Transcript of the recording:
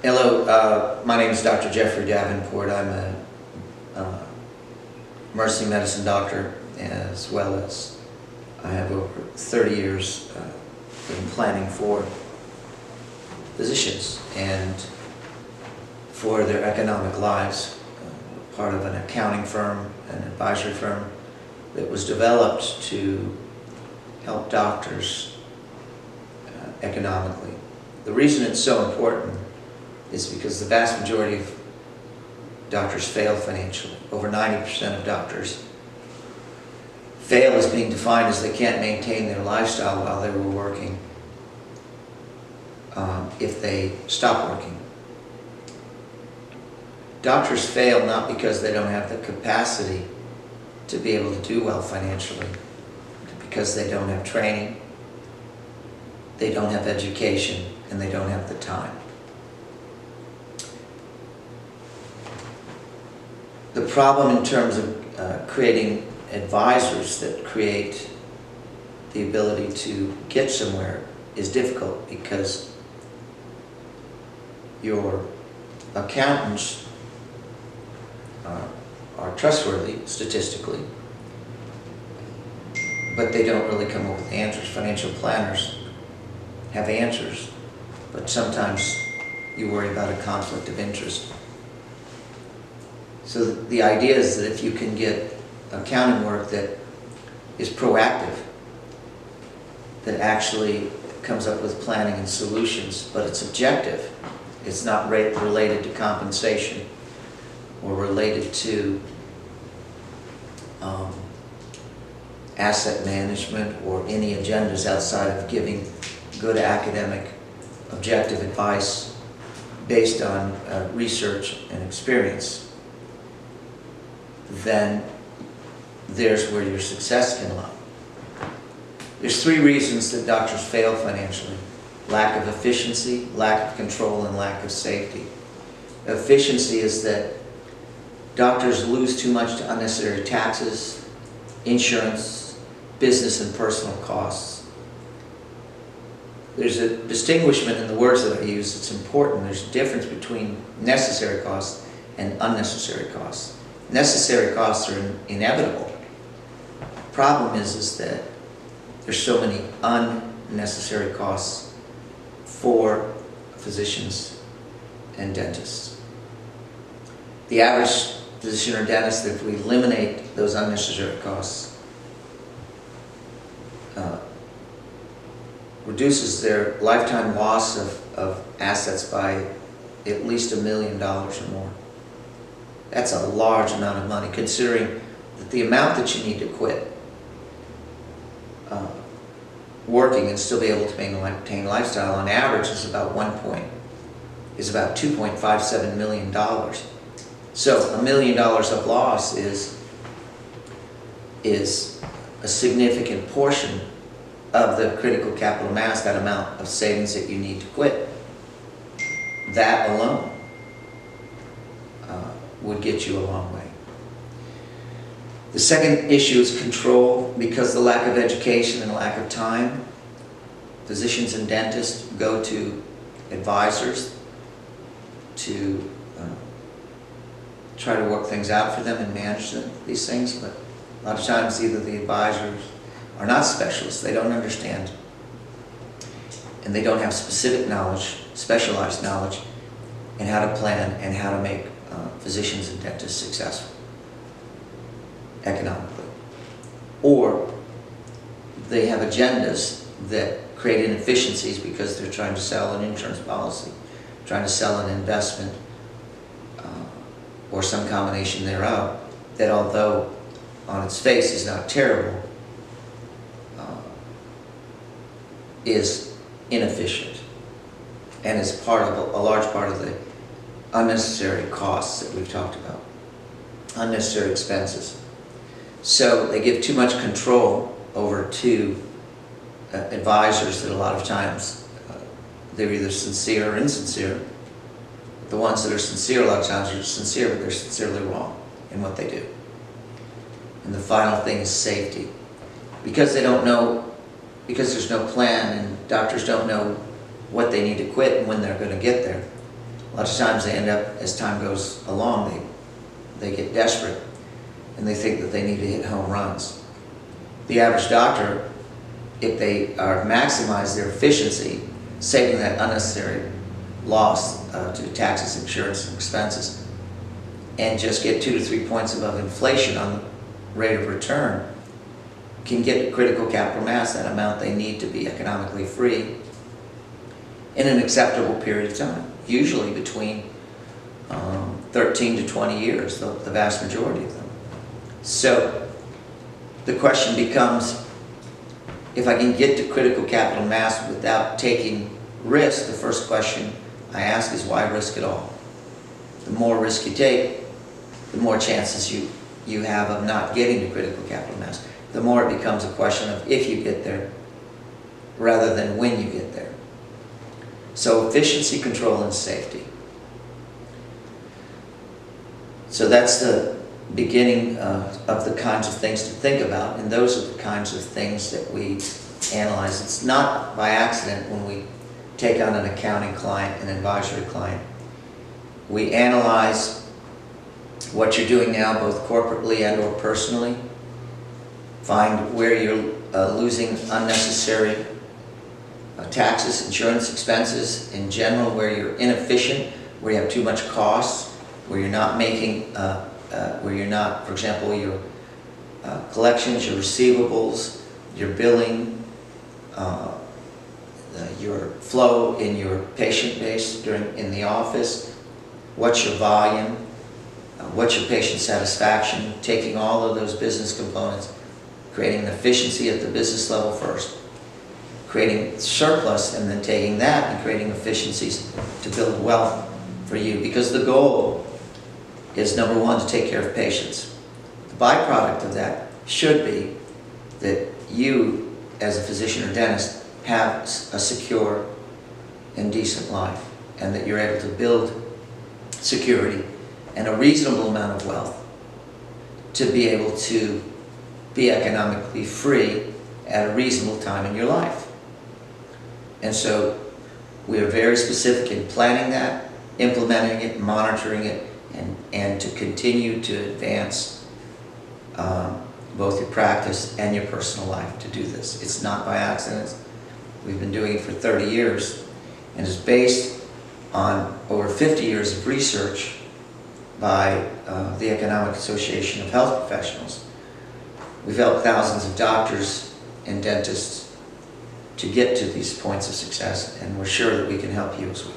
Hello, my name is Dr. Jeffrey Davenport. I'm a emergency medicine doctor, as well as I have over 30 years in planning for physicians and for their economic lives. Part of an accounting firm, an advisory firm that was developed to help doctors economically. The reason it's so important is because the vast majority of doctors fail financially. Over 90% of doctors fail as being defined as they can't maintain their lifestyle while they were working if they stop working. Doctors fail not because they don't have the capacity to be able to do well financially, because they don't have training, they don't have education, and they don't have the time. The problem in terms of creating advisors that create the ability to get somewhere is difficult, because your accountants are trustworthy statistically, but they don't really come up with answers. Financial planners have answers, but sometimes you worry about a conflict of interest. So the idea is that if you can get accounting work that is proactive, that actually comes up with planning and solutions, but it's objective, it's not related to compensation or related to asset management or any agendas outside of giving good academic objective advice based on research and experience, then there's where your success can lie. There's three reasons that doctors fail financially: lack of efficiency, lack of control, and lack of safety. Efficiency is that doctors lose too much to unnecessary taxes, insurance, business and personal costs. There's a distinguishment in the words that I use that's important. There's a difference between necessary costs and unnecessary costs. Necessary costs are inevitable. The problem is that there's so many unnecessary costs for physicians and dentists. The average physician or dentist, if we eliminate those unnecessary costs, reduces their lifetime loss of assets by at least $1 million or more. That's a large amount of money, considering that the amount that you need to quit working and still be able to maintain lifestyle on average is about $2.57 million. So $1 million of loss is a significant portion of the critical capital mass, that amount of savings that you need to quit. That alone would get you a long way. The second issue is control. Because the lack of education and lack of time, physicians and dentists go to advisors to try to work things out for them and manage these things, but a lot of times either the advisors are not specialists, they don't understand, and they don't have specific knowledge, specialized knowledge, in how to plan and how to make physicians and dentists successful economically. Or they have agendas that create inefficiencies because they're trying to sell an insurance policy, trying to sell an investment, or some combination thereof, that although on its face is not terrible, is inefficient and is part of a large part of the unnecessary costs that we've talked about, unnecessary expenses. So they give too much control over to advisors that a lot of times they're either sincere or insincere. The ones that are sincere a lot of times are sincere, but they're sincerely wrong in what they do. And the final thing is safety. Because they don't know, because there's no plan and doctors don't know what they need to quit and when they're going to get there, a lot of times they end up, as time goes along, they get desperate and they think that they need to hit home runs. The average doctor, if they are maximize their efficiency, saving that unnecessary loss to taxes, insurance, and expenses, and just get 2 to 3 points above inflation on the rate of return, can get critical capital mass, that amount they need to be economically free, in an acceptable period of time, usually between 13 to 20 years, the vast majority of them. So the question becomes, if I can get to critical capital mass without taking risk, the first question I ask is, why risk at all? The more risk you take, the more chances you have of not getting to critical capital mass. The more it becomes a question of if you get there, rather than when you get there. So efficiency, control, and safety. So that's the beginning of the kinds of things to think about, and those are the kinds of things that we analyze. It's not by accident when we take on an accounting client, an advisory client. We analyze what you're doing now, both corporately and or personally, find where you're losing unnecessary taxes, insurance expenses in general, where you're inefficient, where you have too much costs, where you're not making, where you're not, for example, your collections, your receivables, your billing, your flow in your patient base in the office, what's your volume, what's your patient satisfaction, taking all of those business components, creating an efficiency at the business level first, creating surplus, and then taking that and creating efficiencies to build wealth for you. Because the goal is, number one, to take care of patients. The byproduct of that should be that you, as a physician or dentist, have a secure and decent life, and that you're able to build security and a reasonable amount of wealth to be able to be economically free at a reasonable time in your life. And so we are very specific in planning that, implementing it, monitoring it, and to continue to advance both your practice and your personal life to do this. It's not by accident. We've been doing it for 30 years, and it's based on over 50 years of research by the Economic Association of Health Professionals. We've helped thousands of doctors and dentists to get to these points of success, and we're sure that we can help you as well.